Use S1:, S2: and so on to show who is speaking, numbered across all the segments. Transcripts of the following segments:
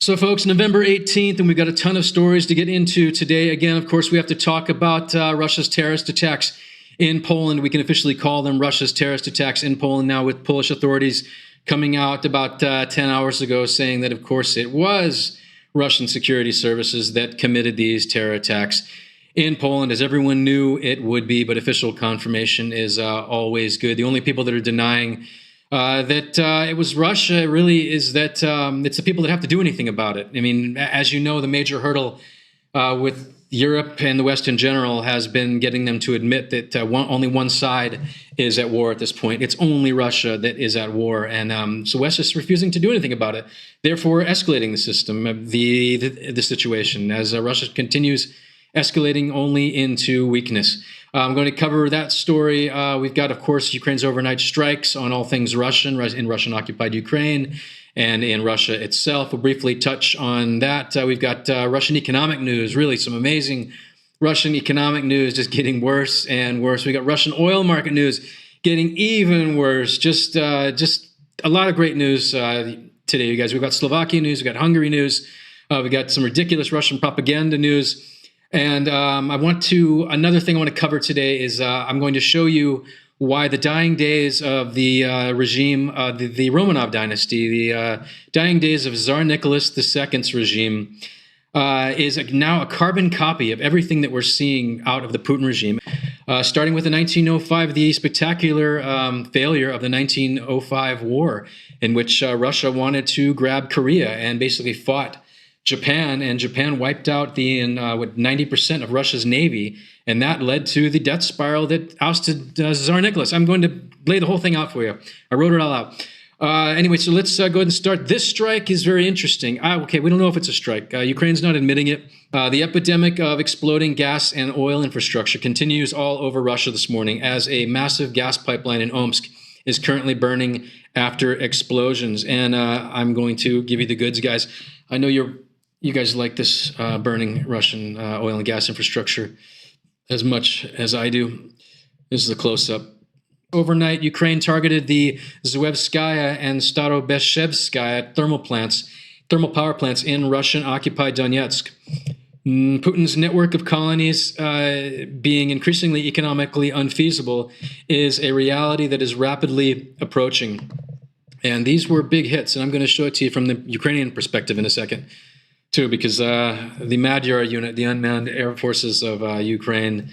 S1: So folks, November 18th, and we've got a ton of stories to get into today. Again, of course, we have to talk about Russia's terrorist attacks in Poland. We can officially call them Russia's terrorist attacks in Poland now, with Polish authorities coming out about 10 hours ago saying that, of course, it was Russian security services that committed these terror attacks in Poland, as everyone knew it would be, but official confirmation is always good. The only people that are denying that it was Russia really is that it's the people that have to do anything about it. I mean, as you know, the major hurdle with Europe and the West in general has been getting them to admit that only one side is at war at this point. It's only Russia that is at war, and so West is refusing to do anything about it, therefore escalating the system, the situation, as Russia continues escalating only into weakness. I'm going to cover that story. We've got, of course, Ukraine's overnight strikes on all things Russian in Russian-occupied Ukraine and in Russia itself. We'll briefly touch on that. We've got Russian economic news, really some amazing Russian economic news, just getting worse and worse. We got Russian oil market news getting even worse. Just a lot of great news today, you guys. We've got Slovakia news, we've got Hungary news, we got some ridiculous Russian propaganda news. And another thing I want to cover today is I'm going to show you why the dying days of the regime, the Romanov dynasty, the dying days of Tsar Nicholas II's regime is now a carbon copy of everything that we're seeing out of the Putin regime. Starting with the 1905, the spectacular failure of the 1905 war, in which Russia wanted to grab Korea and basically fought Japan, and Japan wiped out 90% of Russia's navy, and that led to the death spiral that ousted Tsar Nicholas. I'm going to lay the whole thing out for you. I wrote it all out. Anyway, so let's go ahead and start. This strike is very interesting. Okay, we don't know if it's a strike. Ukraine's not admitting it. The epidemic of exploding gas and oil infrastructure continues all over Russia this morning, as a massive gas pipeline in Omsk is currently burning after explosions. And I'm going to give you the goods, guys. I know you guys like this burning Russian oil and gas infrastructure as much as I do. This is a close-up. Overnight, Ukraine targeted the Zhuevskaya and Starobeshchevskaya thermal power plants in Russian-occupied Donetsk. Putin's network of colonies being increasingly economically unfeasible is a reality that is rapidly approaching. And these were big hits, and I'm going to show it to you from the Ukrainian perspective in a second, too, because the Magyar unit, the unmanned air forces of Ukraine,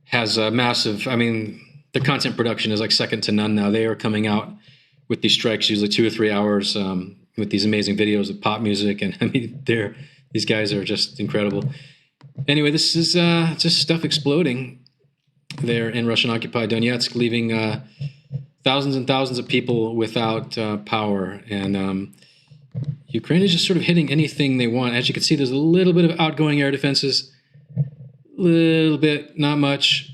S1: has a massive, their content production is like second to none now. They are coming out with these strikes, usually 2 or 3 hours, with these amazing videos of pop music. And these guys are just incredible. Anyway, this is just stuff exploding there in Russian-occupied Donetsk, leaving thousands and thousands of people without power. And Ukraine is just sort of hitting anything they want. As you can see, there's a little bit of outgoing air defenses, little bit, not much.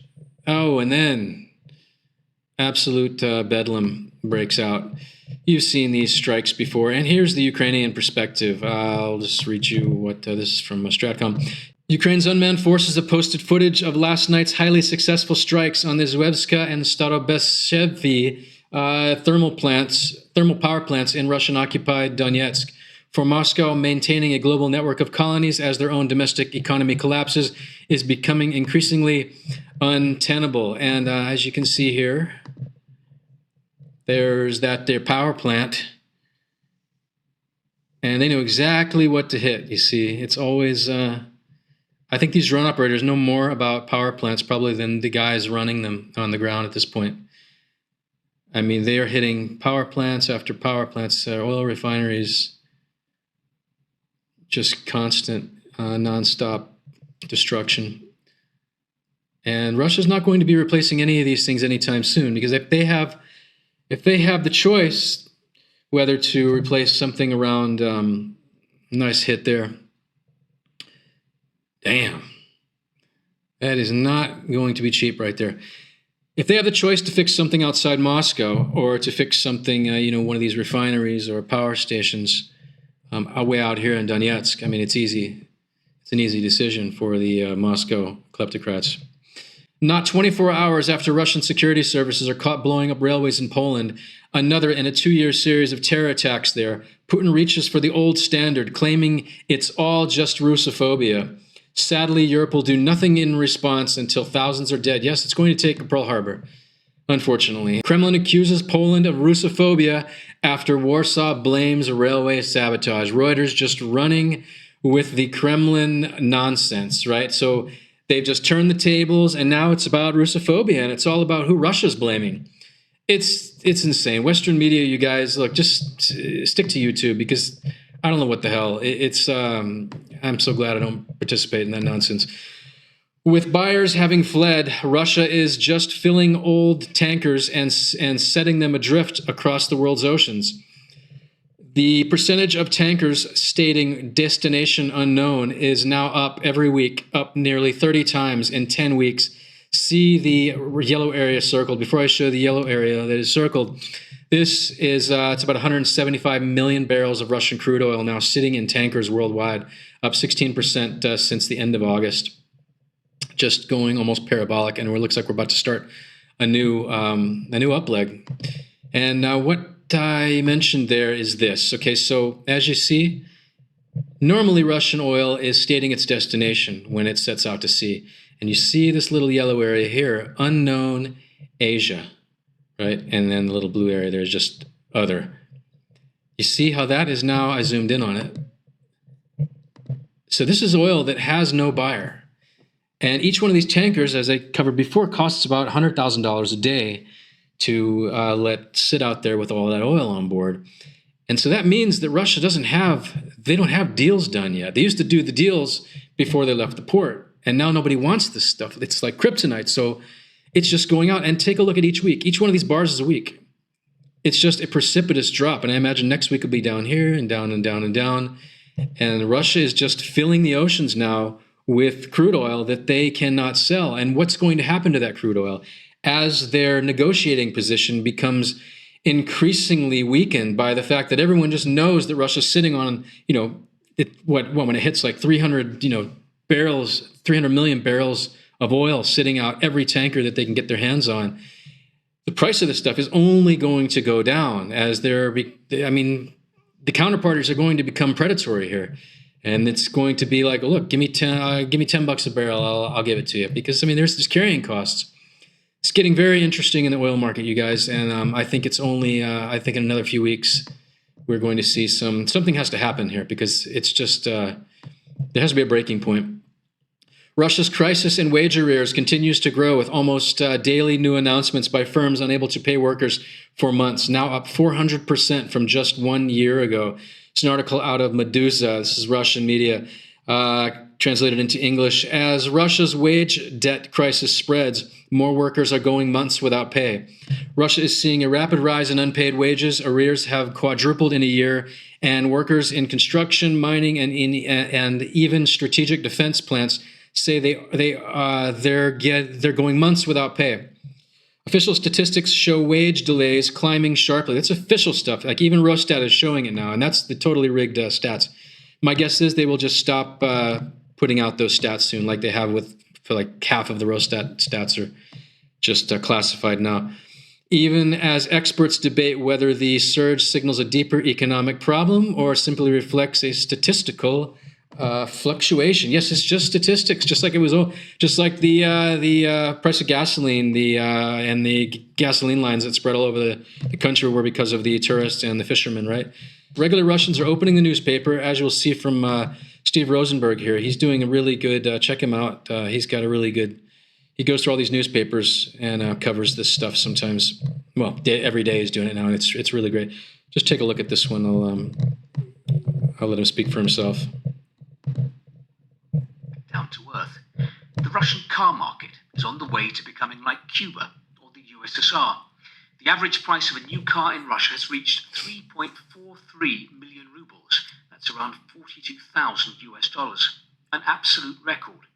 S1: Oh, and then absolute bedlam breaks out. You've seen these strikes before, and here's the Ukrainian perspective. I'll just read you what this is from Stratcom. Ukraine's unmanned forces have posted footage of last night's highly successful strikes on the Zhuevska and Starobeshchevy thermal power plants in Russian-occupied Donetsk. For Moscow, maintaining a global network of colonies as their own domestic economy collapses is becoming increasingly untenable. And as you can see here, there's their power plant. And they know exactly what to hit, you see. It's always, I think these drone operators know more about power plants probably than the guys running them on the ground at this point. They are hitting power plants after power plants, oil refineries, just constant, nonstop destruction. And Russia's not going to be replacing any of these things anytime soon, because if they have the choice whether to replace something around, nice hit there. Damn, that is not going to be cheap right there. If they have the choice to fix something outside Moscow or to fix something, one of these refineries or power stations way out here in Donetsk, it's easy. It's an easy decision for the Moscow kleptocrats. Not 24 hours after Russian security services are caught blowing up railways in Poland, another in a 2-year series of terror attacks there, Putin reaches for the old standard, claiming it's all just Russophobia. Sadly, Europe will do nothing in response until thousands are dead. Yes, it's going to take Pearl Harbor, unfortunately. Kremlin accuses Poland of Russophobia after Warsaw blames railway sabotage. Reuters just running with the Kremlin nonsense, right? So they've just turned the tables, and now it's about Russophobia, and it's all about who Russia's blaming. It's insane. Western media, you guys, look, just stick to YouTube, because I don't know what the hell. I'm so glad I don't participate in that nonsense. With buyers having fled, Russia is just filling old tankers and setting them adrift across the world's oceans. The percentage of tankers stating destination unknown is now up every week, up nearly 30 times in 10 weeks. See the yellow area circled. Before I show the yellow area that is circled, this is it's about 175 million barrels of Russian crude oil now sitting in tankers worldwide, up 16% since the end of August. Just going almost parabolic, and it looks like we're about to start a new up leg. And what I mentioned there is this. Okay, so as you see, normally Russian oil is stating its destination when it sets out to sea. And you see this little yellow area here, unknown Asia, right? And then the little blue area there is just other. You see how that is now, I zoomed in on it. So this is oil that has no buyer. And each one of these tankers, as I covered before, costs about $100,000 a day to let sit out there with all that oil on board. And so that means that Russia don't have deals done yet. They used to do the deals before they left the port. And now nobody wants this stuff. It's like kryptonite. So it's just going out. And take a look at each week. Each one of these bars is a week. It's just a precipitous drop. And I imagine next week will be down here and down and down and down. And Russia is just filling the oceans now with crude oil that they cannot sell. And what's going to happen to that crude oil as their negotiating position becomes increasingly weakened by the fact that everyone just knows that Russia's sitting on, when it hits like 300 million barrels of oil sitting out every tanker that they can get their hands on. The price of this stuff is only going to go down as the counterparties are going to become predatory here. And it's going to be like, look, give me $10 a barrel, I'll give it to you. Because there's carrying costs. It's getting very interesting in the oil market, you guys. And I think it's only, I think in another few weeks, we're going to see something has to happen here, because it's just, there has to be a breaking point. Russia's crisis in wage arrears continues to grow, with almost daily new announcements by firms unable to pay workers for months, now up 400% from just 1 year ago. It's an article out of Medusa. This is Russian media, translated into English. As Russia's wage debt crisis spreads, more workers are going months without pay. Russia is seeing a rapid rise in unpaid wages. Arrears have quadrupled in a year, and workers in construction, mining, and even strategic defense plants say they're going months without pay. Official statistics show wage delays climbing sharply. That's official stuff. Like even Rostat is showing it now, and that's the totally rigged stats. My guess is they will just stop putting out those stats soon, like they have for like half of the Rostat stats are just classified now. Even as experts debate whether the surge signals a deeper economic problem or simply reflects a statistical fluctuation. Yes, it's just statistics, just like it was, just like the price of gasoline, and the gasoline lines that spread all over the country were because of the tourists and the fishermen, right? Regular Russians are opening the newspaper, as you'll see from Steve Rosenberg here. He's doing a really good, check him out. He's got a really good, he goes through all these newspapers and covers this stuff sometimes. Well, every day he's doing it now, and it's really great. Just take a look at this one. I'll let him speak for himself.
S2: Down to earth. The Russian car market is on the way to becoming like Cuba or the USSR. The average price of a new car in Russia has reached 3.43 million rubles. That's around $42,000, an absolute record.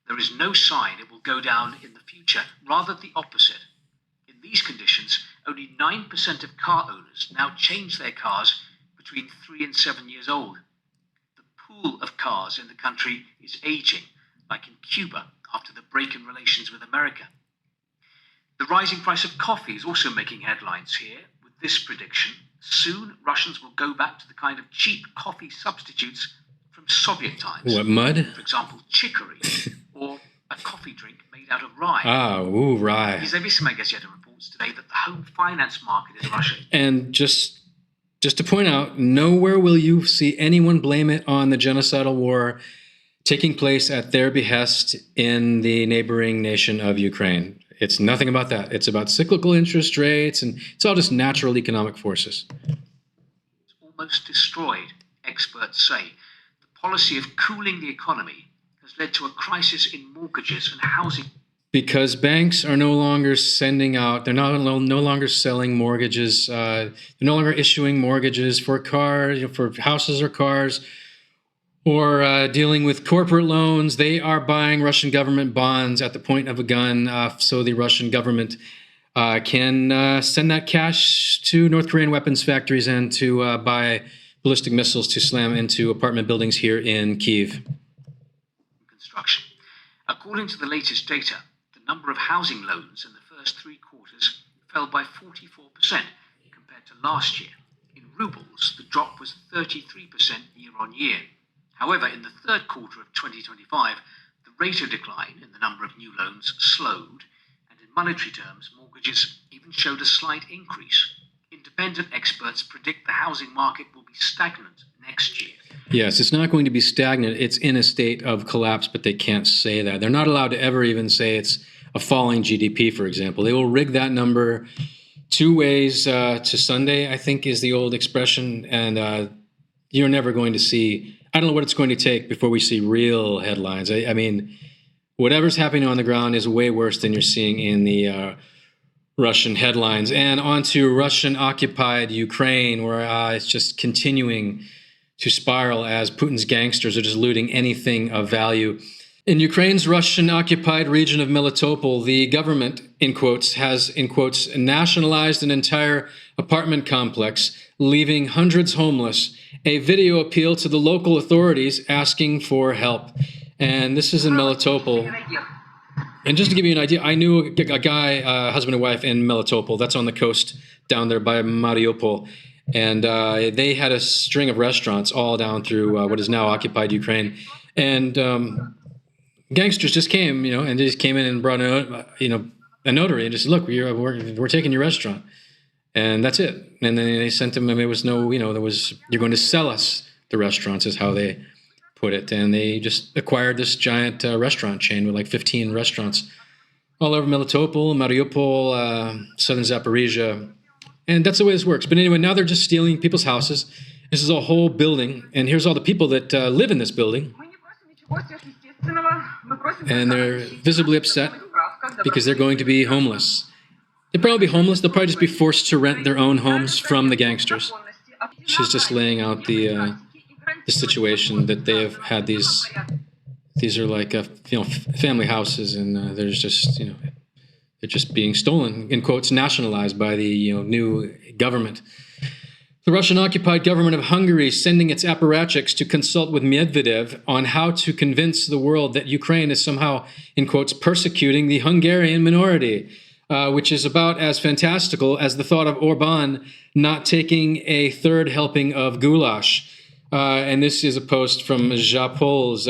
S2: There is no sign it will go down in the future, rather the opposite. In these conditions, only 9% of car owners now change their cars between 3 and 7 years old. The pool of cars in the country is aging. Like in Cuba, after the break in relations with America. The rising price of coffee is also making headlines here, with this prediction: soon Russians will go back to the kind of cheap coffee substitutes from Soviet times.
S1: What, mud?
S2: For example, chicory, or a coffee drink made out of rye.
S1: Rye.
S2: Независимая газета reports today that the home finance market in Russia...
S1: And just to point out, nowhere will you see anyone blame it on the genocidal war taking place at their behest in the neighboring nation of Ukraine. It's nothing about that. It's about cyclical interest rates, and it's all just natural economic forces.
S2: It's almost destroyed, experts say. The policy of cooling the economy has led to a crisis in mortgages and housing.
S1: Because banks are no longer sending out, they're no longer selling mortgages. They're no longer issuing mortgages for cars, for houses or cars, or dealing with corporate loans. They are buying Russian government bonds at the point of a gun, so the Russian government can send that cash to North Korean weapons factories and to buy ballistic missiles to slam into apartment buildings here in Kyiv.
S2: Construction. According to the latest data, the number of housing loans in the first 3 quarters fell by 44% compared to last year. In rubles, the drop was 33% year on year. However, in the third quarter of 2025, the rate of decline in the number of new loans slowed, and in monetary terms, mortgages even showed a slight increase. Independent experts predict the housing market will be stagnant next year.
S1: Yes, it's not going to be stagnant. It's in a state of collapse, but they can't say that. They're not allowed to ever even say it's a falling GDP, for example. They will rig that number 2 ways to Sunday, I think is the old expression, and you're never going to see... I don't know what it's going to take before we see real headlines. I mean, whatever's happening on the ground is way worse than you're seeing in the Russian headlines. And on to Russian-occupied Ukraine, where it's just continuing to spiral as Putin's gangsters are just looting anything of value. In Ukraine's Russian-occupied region of Melitopol, the government, in quotes, has, in quotes, nationalized an entire apartment complex, leaving hundreds homeless. A video appeal to the local authorities asking for help. And this is in Melitopol. And just to give you an idea, I knew a guy, husband and wife, in Melitopol. That's on the coast down there by Mariupol. And they had a string of restaurants all down through what is now occupied Ukraine. And gangsters just came, and they just came in and brought a notary and just said, look, we're taking your restaurant. And that's it. And then they sent him, there was no, you're going to sell us the restaurants is how they put it. And they just acquired this giant restaurant chain with like 15 restaurants all over Melitopol, Mariupol, southern Zaporizhia. And that's the way this works. But anyway, now they're just stealing people's houses. This is a whole building. And here's all the people that live in this building. And they're visibly upset because they're going to be homeless. They'll probably be homeless. They'll probably just be forced to rent their own homes from the gangsters. She's just laying out the situation that they have had. These are like family houses, and they're just being stolen, in quotes, nationalized by the new government. The Russian-occupied government of Hungary is sending its apparatchiks to consult with Medvedev on how to convince the world that Ukraine is somehow, in quotes, persecuting the Hungarian minority. Which is about as fantastical as the thought of Orban not taking a third helping of goulash. And this is a post from Japols.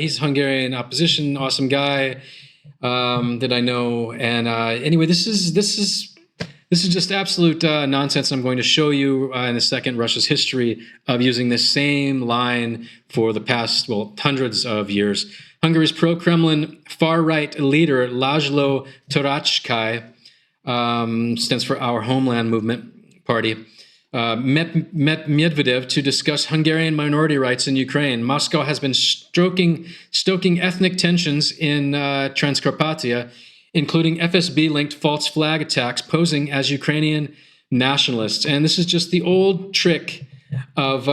S1: He's Hungarian opposition, awesome guy that I know. And anyway, this is just absolute nonsense. I'm going to show you in a second Russia's history of using this same line for the past, hundreds of years. Hungary's pro-Kremlin far-right leader, Laszlo Toroczkai, stands for Our Homeland Movement Party, met Medvedev to discuss Hungarian minority rights in Ukraine. Moscow has been stoking ethnic tensions in Transcarpathia, including FSB-linked false flag attacks posing as Ukrainian nationalists. And this is just the old trick of...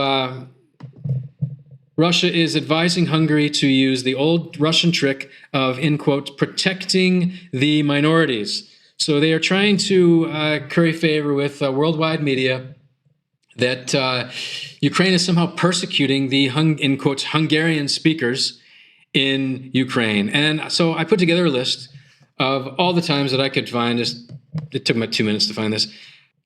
S1: Russia is advising Hungary to use the old Russian trick of, in quote, protecting the minorities. So they are trying to curry favor with worldwide media that Ukraine is somehow persecuting the, in quotes, Hungarian speakers in Ukraine. And so I put together a list of all the times that I could find. It took about 2 minutes to find this.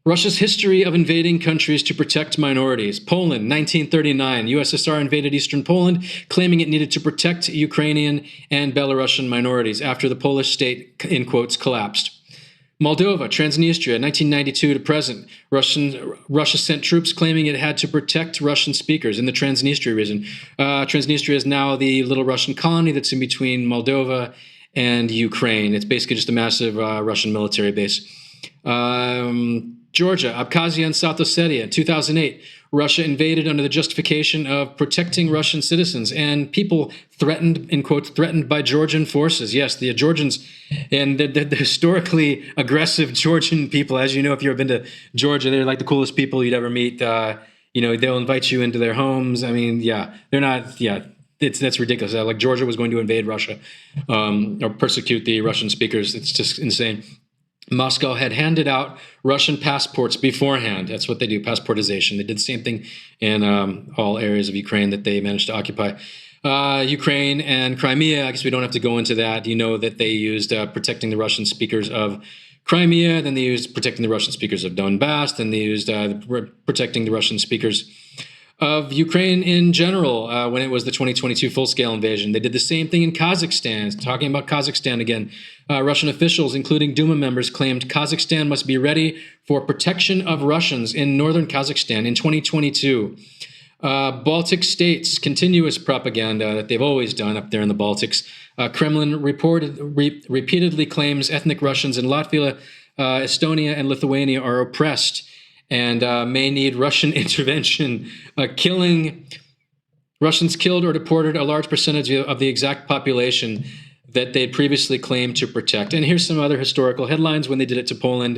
S1: Russia's history of invading countries to protect minorities. Poland, 1939. USSR invaded eastern Poland, claiming it needed to protect Ukrainian and Belarusian minorities after the Polish state, in quotes, collapsed. Moldova, Transnistria, 1992 to present. Russia sent troops claiming it had to protect Russian speakers in the Transnistria region. Transnistria is now the little Russian colony that's in between Moldova and Ukraine. It's basically just a massive Russian military base. Georgia, Abkhazia, and South Ossetia. In 2008, Russia invaded under the justification of protecting Russian citizens and people threatened, in quotes, threatened by Georgian forces. Yes, the Georgians and the historically aggressive Georgian people, as you know, if you've ever been to Georgia, they're like the coolest people you'd ever meet. They'll invite you into their homes. I mean, they're not, that's ridiculous. Like Georgia was going to invade Russia or persecute the Russian speakers. It's just insane. Moscow had handed out Russian passports beforehand. That's what they do, passportization. They did the same thing in all areas of Ukraine that they managed to occupy. Ukraine and Crimea, I guess we don't have to go into that. You know that they used protecting the Russian speakers of Crimea, then they used protecting the Russian speakers of Donbass, then they used protecting the Russian speakers of Ukraine in general when it was the 2022 full-scale invasion. They did the same thing in Kazakhstan. Talking about Kazakhstan again, Russian officials, including Duma members, claimed Kazakhstan must be ready for protection of Russians in northern Kazakhstan in 2022. Baltic states, continuous propaganda that they've always done up there in the Baltics. Kremlin repeatedly claims ethnic Russians in Latvia, Estonia, and Lithuania are oppressed and may need Russian intervention. Russians killed or deported a large percentage of the exact population that they'd previously claimed to protect. And here's some other historical headlines when they did it to Poland.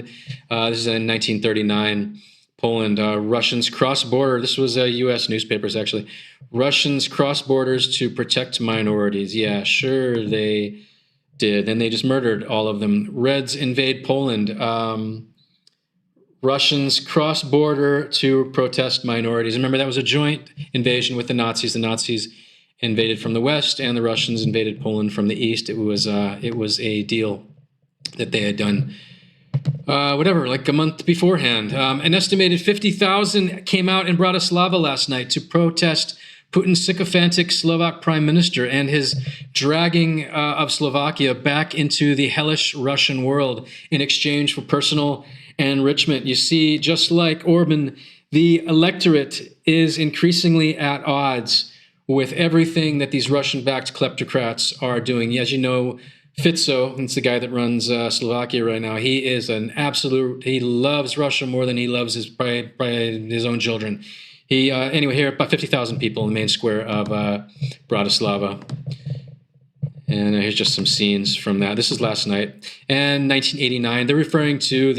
S1: This is in 1939. Poland, Russians cross border. This was U.S. newspapers, actually. Russians cross borders to protect minorities. Yeah, sure they did. And they just murdered all of them. Reds invade Poland. Russians cross border to protest minorities. Remember, that was a joint invasion with the Nazis. The Nazis invaded from the west, and the Russians invaded Poland from the east. It was a deal that they had done. Like a month beforehand. An estimated 50,000 came out in Bratislava last night to protest Putin's sycophantic Slovak prime minister and his dragging of Slovakia back into the hellish Russian world in exchange for personal enrichment. You see, just like Orban, the electorate is increasingly at odds with everything that these Russian-backed kleptocrats are doing. As you know, Fico, it's the guy that runs Slovakia right now. He is he loves Russia more than he loves his own children. Anyway, here, about 50,000 people in the main square of Bratislava. And here's just some scenes from that. This is last night. And 1989, they're referring to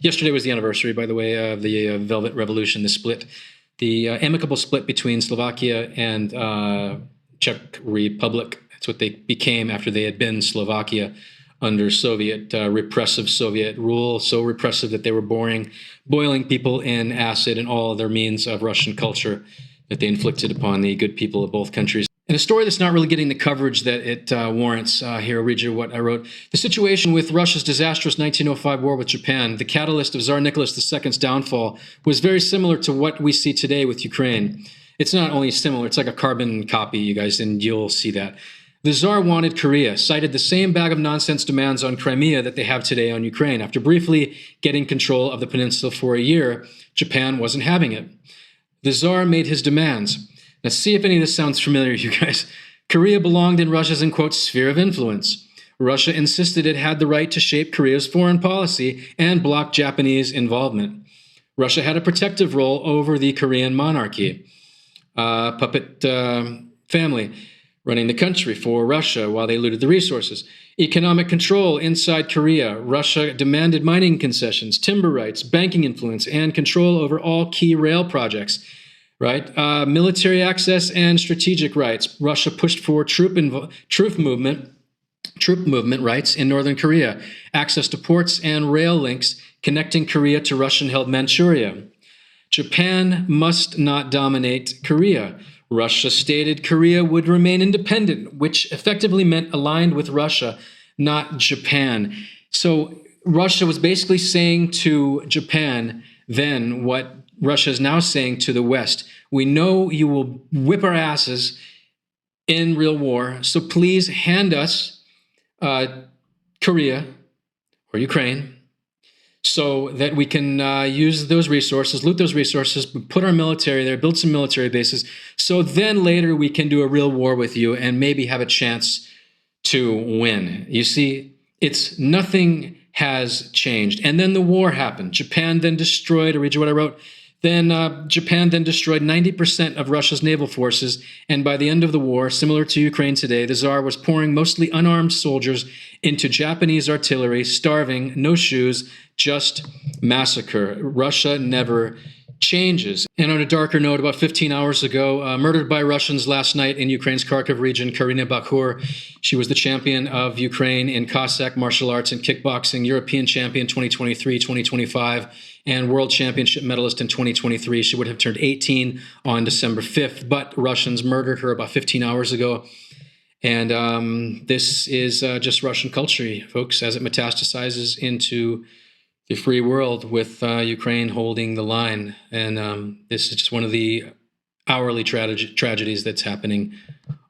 S1: yesterday was the anniversary, by the way, of the Velvet Revolution, the amicable split between Slovakia and Czech Republic. That's what they became after they had been Slovakia under repressive Soviet rule, so repressive that they were boiling people in acid and all other means of Russian culture that they inflicted upon the good people of both countries. And a story that's not really getting the coverage that it warrants. Here, I'll read you what I wrote. The situation with Russia's disastrous 1905 war with Japan, the catalyst of Tsar Nicholas II's downfall, was very similar to what we see today with Ukraine. It's not only similar, it's like a carbon copy, you guys, and you'll see that. The Tsar wanted Korea, cited the same bag of nonsense demands on Crimea that they have today on Ukraine. After briefly getting control of the peninsula for a year, Japan wasn't having it. The Tsar made his demands. Now, see if any of this sounds familiar, you guys. Korea belonged in Russia's, in quotes, sphere of influence. Russia insisted it had the right to shape Korea's foreign policy and block Japanese involvement. Russia had a protective role over the Korean monarchy. Puppet family running the country for Russia while they looted the resources. Economic control inside Korea. Russia demanded mining concessions, timber rights, banking influence, and control over all key rail projects. Right? Military access and strategic rights. Russia pushed for troop movement rights in northern Korea, access to ports and rail links connecting Korea to Russian-held Manchuria. Japan must not dominate Korea. Russia stated Korea would remain independent, which effectively meant aligned with Russia, not Japan. So Russia was basically saying to Japan then what Russia is now saying to the West. We know you will whip our asses in real war, so please hand us Korea or Ukraine so that we can use those resources, loot those resources, put our military there, build some military bases, so then later we can do a real war with you and maybe have a chance to win. You see, it's nothing has changed. And then the war happened. Japan then destroyed, I read you what I wrote, Japan then destroyed 90% of Russia's naval forces, and by the end of the war, similar to Ukraine today, the Tsar was pouring mostly unarmed soldiers into Japanese artillery, starving, no shoes, just massacre. Russia never changes. And on a darker note, about 15 hours ago, murdered by Russians last night in Ukraine's Kharkiv region, Karina Bakhur. She was the champion of Ukraine in Cossack martial arts and kickboxing, European champion 2023, 2025, and world championship medalist in 2023. She would have turned 18 on December 5th, but Russians murdered her about 15 hours ago. And this is just Russian culture, folks, as it metastasizes into the free world with Ukraine holding the line. And this is just one of the hourly tragedies that's happening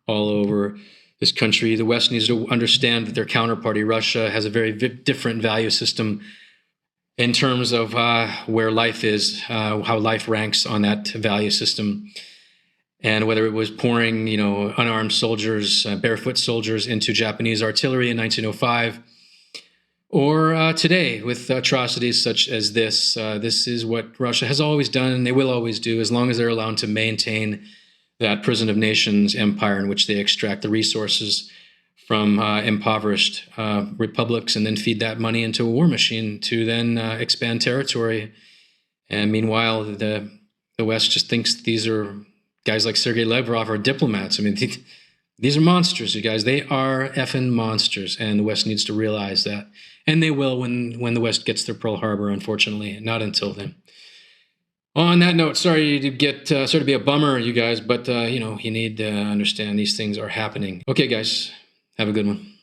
S1: all over this country. The West needs to understand that their counterparty, Russia, has a very different value system in terms of where life is, how life ranks on that value system. And whether it was pouring, unarmed soldiers, barefoot soldiers into Japanese artillery in 1905, or today with atrocities such as this. This is what Russia has always done, and they will always do, as long as they're allowed to maintain that prison of nations empire in which they extract the resources from impoverished republics and then feed that money into a war machine to then expand territory. And meanwhile, the West just thinks these are guys like Sergei Lavrov are diplomats. I mean, these are monsters, you guys. They are effing monsters, and the West needs to realize that. And they will when the West gets their Pearl Harbor, unfortunately. Not until then. On that note, sorry to be a bummer, you guys, but you need to understand these things are happening. Okay, guys, have a good one.